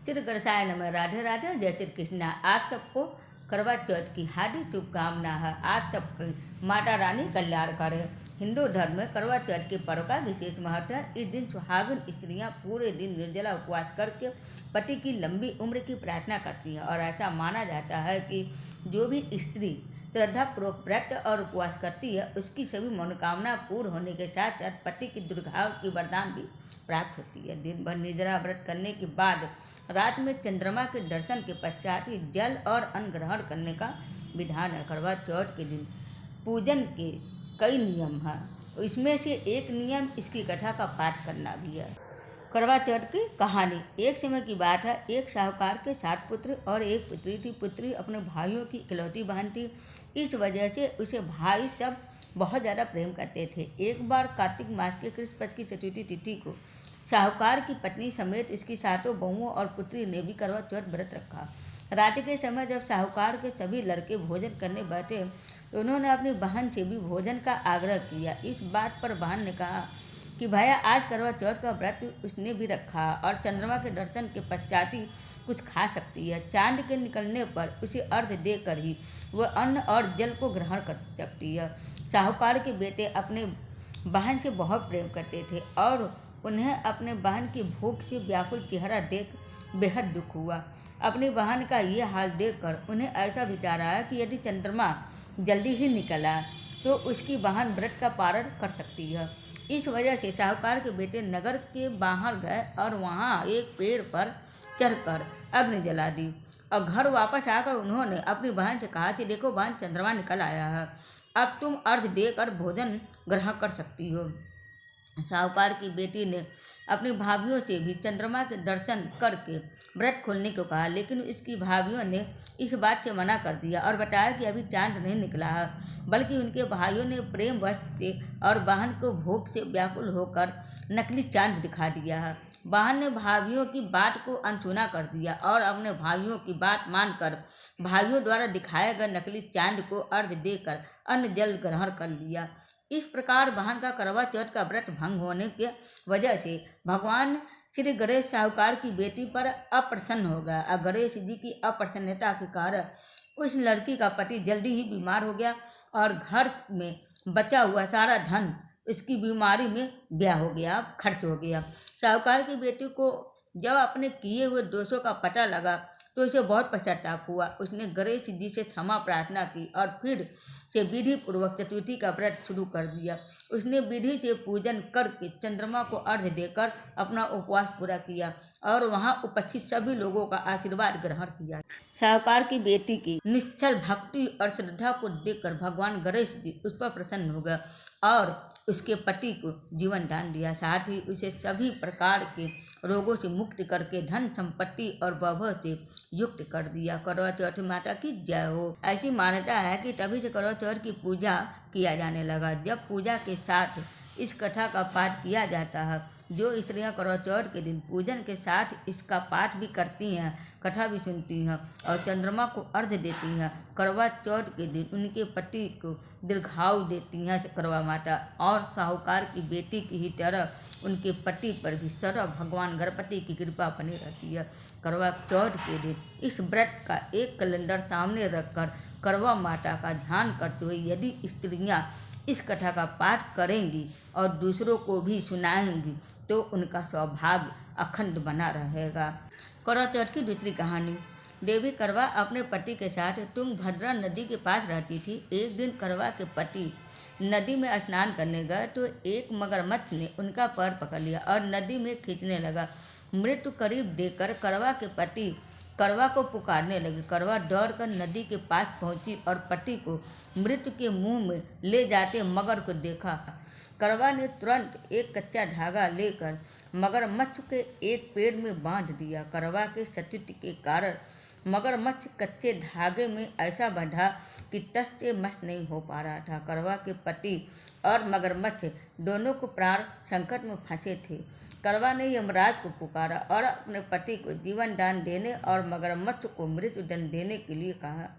श्री गणेशाय नमः। राधे राधे, जय श्री कृष्णा। आप सबको करवा चौथ की हार्दिक शुभकामना है। आप सबकी माता रानी कल्याण करे। हिंदू धर्म में करवा चौथ के पर्व का विशेष महत्व है। इस दिन सुहागिन स्त्रियां पूरे दिन निर्जला उपवास करके पति की लंबी उम्र की प्रार्थना करती हैं और ऐसा माना जाता है कि जो भी स्त्री श्रद्धापूर्वक व्रत और उपवास करती है उसकी सभी मनोकामना पूर्ण होने के साथ साथ पति की दीर्घायु की वरदान भी प्राप्त होती है। दिन भर निर्जला व्रत करने के बाद रात में चंद्रमा के दर्शन के पश्चात ही जल और अन्न ग्रहण करने का विधान है। करवा चौथ के दिन पूजन के कई नियम हैं, इसमें से एक नियम इसकी कथा का पाठ करना भी है। करवा चौथ की कहानी। एक समय की बात है, एक साहूकार के 7 पुत्र और एक पुत्री थी। पुत्री अपने भाइयों की इकलौती बहन थी, इस वजह से उसे भाई सब बहुत ज़्यादा प्रेम करते थे। एक बार कार्तिक मास के कृष्ण पक्ष की चतुर्थी तिथि को साहूकार की पत्नी समेत इसकी 7 बहुओं और पुत्री ने भी करवा चौथ व्रत रखा। रात के समय जब साहूकार के सभी लड़के भोजन करने बैठे तो उन्होंने अपनी बहन से भी भोजन का आग्रह किया। इस बात पर बहन ने कहा कि भैया आज करवा चौथ का व्रत उसने भी रखा और चंद्रमा के दर्शन के पश्चात ही कुछ खा सकती है। चांद के निकलने पर उसे अर्घ्य देकर ही वह अन्न और जल को ग्रहण कर सकती है। साहूकार के बेटे अपने बहन से बहुत प्रेम करते थे और उन्हें अपने बहन की भूख से व्याकुल चेहरा देख बेहद दुख हुआ। अपनी बहन का ये हाल देखकर उन्हें ऐसा विचार आया कि यदि चंद्रमा जल्दी ही निकला तो उसकी बहन व्रत का पारण कर सकती है। इस वजह से साहूकार के बेटे नगर के बाहर गए और वहाँ एक पेड़ पर चढ़कर अग्नि जला दी और घर वापस आकर उन्होंने अपनी बहन से कहा कि देखो बहन, चंद्रमा निकल आया है, अब तुम अर्घ्य देकर भोजन ग्रहण कर सकती हो। साहूकार की बेटी ने अपनी भाभियों से भी चंद्रमा के दर्शन करके व्रत खोलने को कहा, लेकिन इसकी भाभियों ने इस बात से मना कर दिया और बताया कि अभी चांद नहीं निकला है, बल्कि उनके भाइयों ने प्रेम वश से और बहन को भूख से व्याकुल होकर नकली चांद दिखा दिया है। बहन ने भाइयों की बात को अनसुना कर दिया और अपने भाइयों की बात मानकर भाइयों द्वारा दिखाए गए नकली चांद को अर्घ्य देकर अन्न जल ग्रहण कर लिया। इस प्रकार बहन का करवा चौथ का व्रत भंग होने की वजह से भगवान श्री गणेश साहूकार की बेटी पर अप्रसन्न हो गया और गणेश जी की अप्रसन्नता के कारण उस लड़की का पति जल्दी ही बीमार हो गया और घर में बचा हुआ सारा धन इसकी बीमारी में ब्याह हो गया, खर्च हो गया। साहूकार की बेटी को जब अपने किए हुए दोषों का पता लगा तो उसे बहुत पश्चाताप हुआ। उसने गणेश जी से क्षमा प्रार्थना की और फिर से विधि पूर्वक चतुर्थी का व्रत शुरू कर दिया। उसने विधि से पूजन करके चंद्रमा को अर्घ्य देकर अपना उपवास पूरा किया और वहां उपस्थित सभी लोगों का आशीर्वाद ग्रहण किया। साहूकार की बेटी की निश्चल भक्ति और श्रद्धा को देखकर भगवान गणेश जी उस पर प्रसन्न हो गए और उसके पति को जीवन दान दिया, साथ ही उसे सभी प्रकार के रोगों से मुक्त करके धन संपत्ति और वैभव से युक्त कर दिया। करवा चौथ माता की जय हो। ऐसी मान्यता है कि तभी से करवा चौथ की पूजा किया जाने लगा। जब पूजा के साथ इस कथा का पाठ किया जाता है, जो स्त्रियां करवा चौथ के दिन पूजन के साथ इसका पाठ भी करती हैं, कथा भी सुनती हैं और चंद्रमा को अर्घ्य देती हैं, करवा चौथ के दिन उनके पति को दीर्घायु देती हैं करवा माता। और साहूकार की बेटी की ही तरह उनके पति पर भी सदा भगवान गणपति की कृपा बनी रहती है। करवा चौथ के दिन इस व्रत का एक कैलेंडर सामने रखकर करवा माता का ध्यान करते हुए यदि स्त्रियां इस कथा का पाठ करेंगी और दूसरों को भी सुनाएंगी तो उनका सौभाग्य अखंड बना रहेगा। करवा चौथ की दूसरी कहानी। देवी करवा अपने पति के साथ तुंगभद्रा नदी के पास रहती थी। एक दिन करवा के पति नदी में स्नान करने गए तो एक मगरमच्छ ने उनका पैर पकड़ लिया और नदी में खींचने लगा। मृत्यु करीब देखकर करवा के पति करवा को पुकारने लगे। करवा दौड़कर नदी के पास पहुंची और पति को मृत्यु के मुंह में ले जाते मगर को देखा। करवा ने तुरंत एक कच्चा धागा लेकर मगरमच्छ के एक पेड़ में बांध दिया। करवा के सतीत्व के कारण मगरमच्छ कच्चे धागे में ऐसा बंधा कि टस से मस नहीं हो पा रहा था। करवा के पति और मगरमच्छ दोनों को प्राण संकट में फंसे थे। करवा ने यमराज को पुकारा और अपने पति को जीवन दान देने और मगरमच्छ को मृत्यु दंड देने के लिए कहा।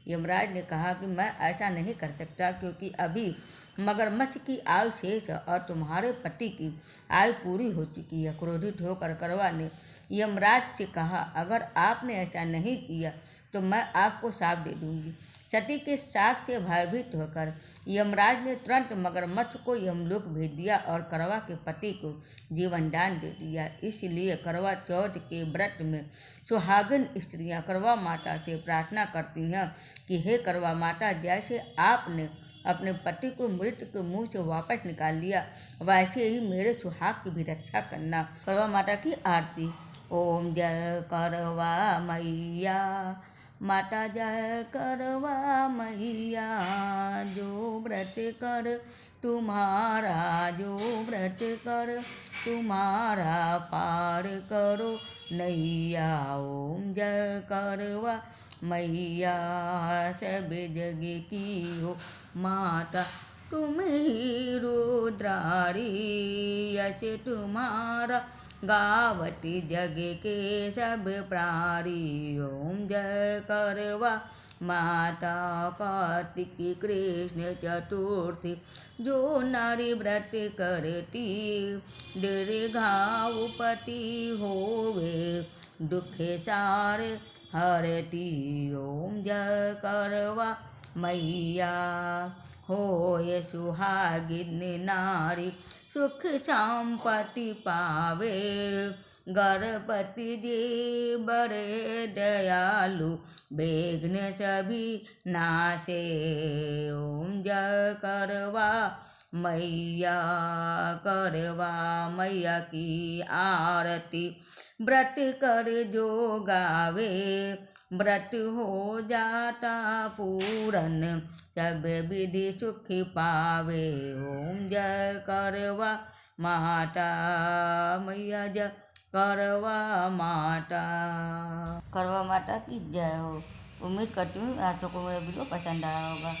यमराज ने कहा कि मैं ऐसा नहीं कर सकता क्योंकि अभी मगरमच्छ की आयु शेष है और तुम्हारे पति की आयु पूरी हो चुकी है। क्रोधित होकर करवा ने यमराज से कहा, अगर आपने ऐसा नहीं किया तो मैं आपको शाप दे दूंगी। सती के साप से भयभीत होकर यमराज ने तुरंत मगरमच्छ को यमलोक भेज दिया और करवा के पति को जीवन दान दे दिया। इसलिए करवा चौथ के व्रत में सुहागिन स्त्रियां करवा माता से प्रार्थना करती हैं कि हे करवा माता, जैसे आपने अपने पति को मृत्यु के मुंह से वापस निकाल लिया, वैसे ही मेरे सुहाग की भी रक्षा करना। करवा माता की आरती। ओम जय करवा मैया, माता जय करवा मैया, जो व्रत कर तुम्हारा, जो व्रत कर तुम्हारा, पार करो नैया। ओम जय करवा मैया, सब जग की हो माता, तुम ही रुद्रारी, यश तुम्हारा गावती जग के सब प्राणी। ओम जय करवा माता, कार्तिक कृष्ण चतुर्थी, जो नारी व्रत करती, दीर्घायुपति होवे, दुख सारे हरती। ओम जय करवा मैया, होय सुहागिन नारी, सुख संपत्ति पावे, गणपति जी बड़े दयालु, विघ्न सभी नाशे। ओम जय करवा मैया, करवा मैया की आरती, व्रत कर जो गावे, व्रत हो जाता पूरन, सब विधि सुख पावे। ओम जय करवा माता, मैया जय करवा माता। करवा माता की जय हो। उम्मीद करती हूँ आप सबको मेरा वीडियो पसंद आया होगा।